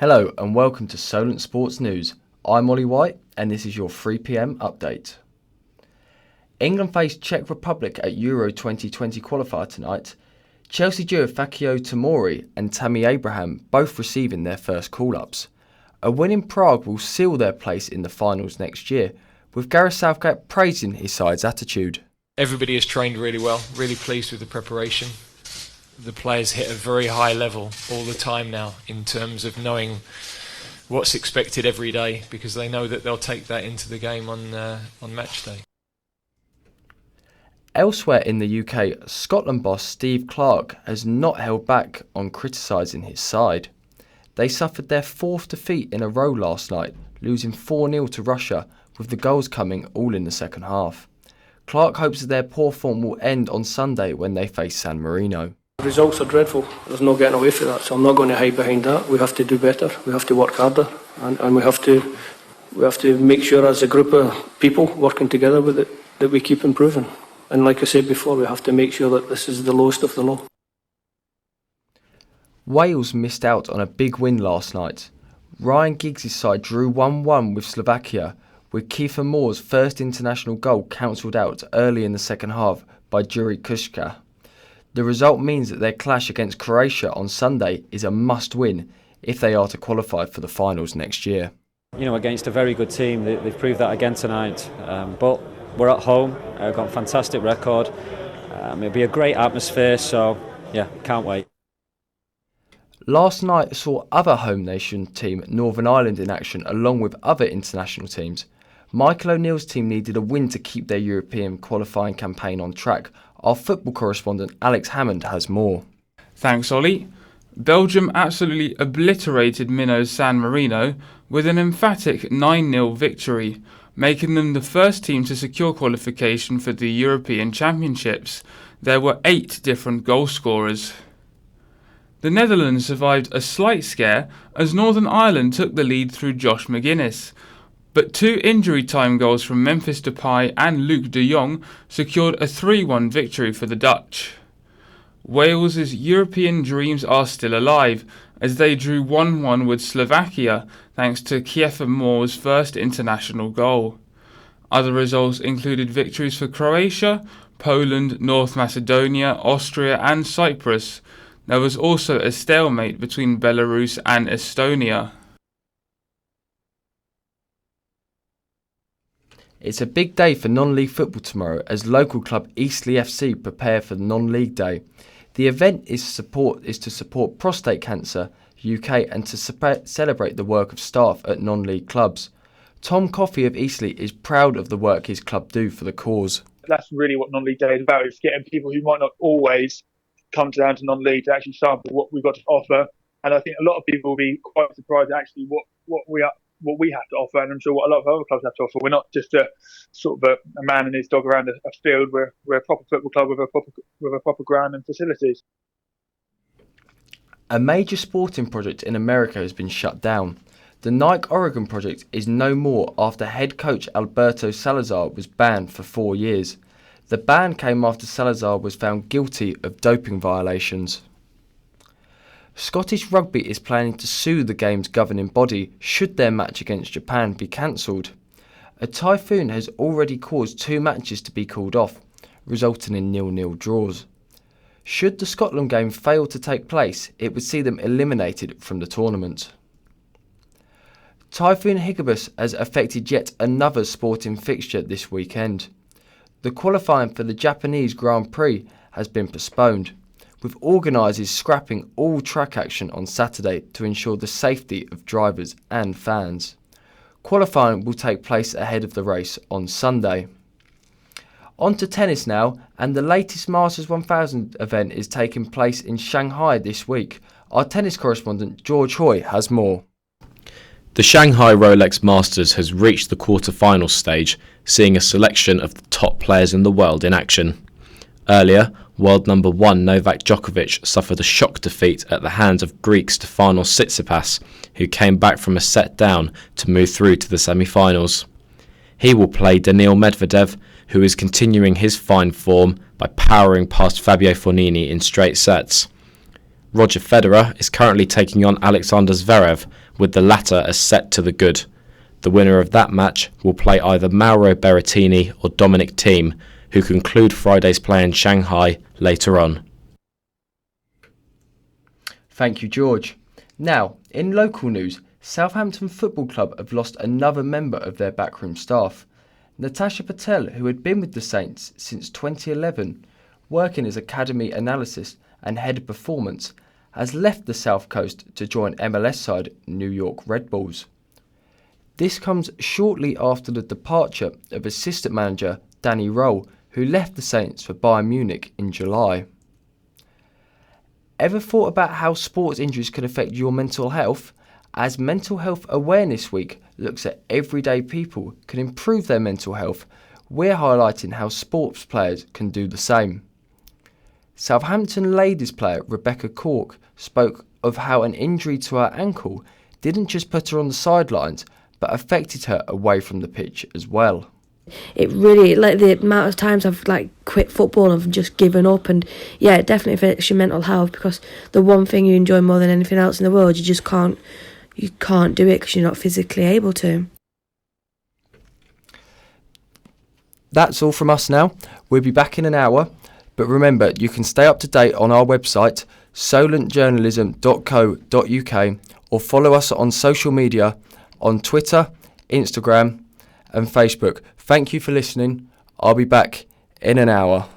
Hello and welcome to Solent Sports News. I'm Ollie White and this is your 3pm update. England face Czech Republic at Euro 2020 qualifier tonight. Chelsea duo Fakio Tomori and Tammy Abraham both receiving their first call-ups. A win in Prague will seal their place in the finals next year, with Gareth Southgate praising his side's attitude. Everybody has trained really well, really pleased with the preparation. The players hit a very high level all the time now in terms of knowing what's expected every day, because they know that they'll take that into the game on match day. Elsewhere in the UK, Scotland boss Steve Clarke has not held back on criticising his side. They suffered their fourth defeat in a row last night, losing 4-0 to Russia, with the goals coming all in the second half. Clarke hopes that their poor form will end on Sunday when they face San Marino. The results are dreadful. There's no getting away from that, so I'm not going to hide behind that. We have to do better. We have to work harder, and we have to make sure as a group of people working together with it that we keep improving. And like I said before, we have to make sure that this is the lowest of the low. Wales missed out on a big win last night. Ryan Giggs' side drew 1-1 with Slovakia, with Kiefer Moore's first international goal cancelled out early in the second half by Juri Kuška. The result means that their clash against Croatia on Sunday is a must-win if they are to qualify for the finals next year. You know, against a very good team, they've proved that again tonight. But we're at home, got a fantastic record. It'll be a great atmosphere, so yeah, can't wait. Last night saw other home nation team Northern Ireland in action along with other international teams. Michael O'Neill's team needed a win to keep their European qualifying campaign on track. Our football correspondent Alex Hammond has more. Thanks, Ollie. Belgium absolutely obliterated Minnows San Marino with an emphatic 9-0 victory, making them the first team to secure qualification for the European Championships. There were 8 different goal scorers. The Netherlands survived a slight scare as Northern Ireland took the lead through Josh McGuinness, but 2 injury time goals from Memphis Depay and Luc de Jong secured a 3-1 victory for the Dutch. Wales's European dreams are still alive as they drew 1-1 with Slovakia thanks to Kiefer Moore's first international goal. Other results included victories for Croatia, Poland, North Macedonia, Austria and Cyprus. There was also a stalemate between Belarus and Estonia. It's a big day for non-league football tomorrow as local club Eastleigh FC prepare for the non-league day. The event is to support prostate cancer UK and to celebrate the work of staff at non-league clubs. Tom Coffey of Eastleigh is proud of the work his club do for the cause. That's really what non-league day is about, is getting people who might not always come down to non-league to actually sample what we've got to offer. And I think a lot of people will be quite surprised at actually what we have to offer, and I'm sure what a lot of other clubs have to offer. We're not just a sort of a man and his dog around a field. We're a proper football club with a proper ground and facilities. A major sporting project in America has been shut down. The Nike Oregon project is no more after head coach Alberto Salazar was banned for 4 years. The ban came after Salazar was found guilty of doping violations. Scottish Rugby is planning to sue the game's governing body should their match against Japan be cancelled. A typhoon has already caused 2 matches to be called off, resulting in 0-0 draws. Should the Scotland game fail to take place, it would see them eliminated from the tournament. Typhoon Hagibis has affected yet another sporting fixture this weekend. The qualifying for the Japanese Grand Prix has been postponed, with organisers scrapping all track action on Saturday to ensure the safety of drivers and fans. Qualifying will take place ahead of the race on Sunday. On to tennis now, and the latest Masters 1000 event is taking place in Shanghai this week. Our tennis correspondent George Hoy has more. The Shanghai Rolex Masters has reached the quarter-final stage, seeing a selection of the top players in the world in action. Earlier, world number 1 Novak Djokovic suffered a shock defeat at the hands of Greek Stefanos Tsitsipas, who came back from a set down to move through to the semi-finals. He will play Daniil Medvedev, who is continuing his fine form by powering past Fabio Fognini in straight sets. Roger Federer is currently taking on Alexander Zverev, with the latter as set to the good. The winner of that match will play either Mauro Berrettini or Dominic Thiem, who conclude Friday's play in Shanghai later on. Thank you, George. Now, in local news, Southampton Football Club have lost another member of their backroom staff. Natasha Patel, who had been with the Saints since 2011, working as academy analyst and head of performance, has left the South Coast to join MLS side New York Red Bulls. This comes shortly after the departure of assistant manager Danny Roll, who left the Saints for Bayern Munich in July. Ever thought about how sports injuries can affect your mental health? As Mental Health Awareness Week looks at everyday people can improve their mental health, we're highlighting how sports players can do the same. Southampton ladies player Rebecca Cork spoke of how an injury to her ankle didn't just put her on the sidelines, but affected her away from the pitch as well. It really, like the amount of times I've quit football and I've just given up, and yeah, it definitely affects your mental health, because the one thing you enjoy more than anything else in the world, you can't do it because you're not physically able to. That's all from us now. We'll be back in an hour, but remember, you can stay up to date on our website solentjournalism.co.uk or follow us on social media on Twitter, Instagram and Facebook. Thank you for listening. I'll be back in an hour.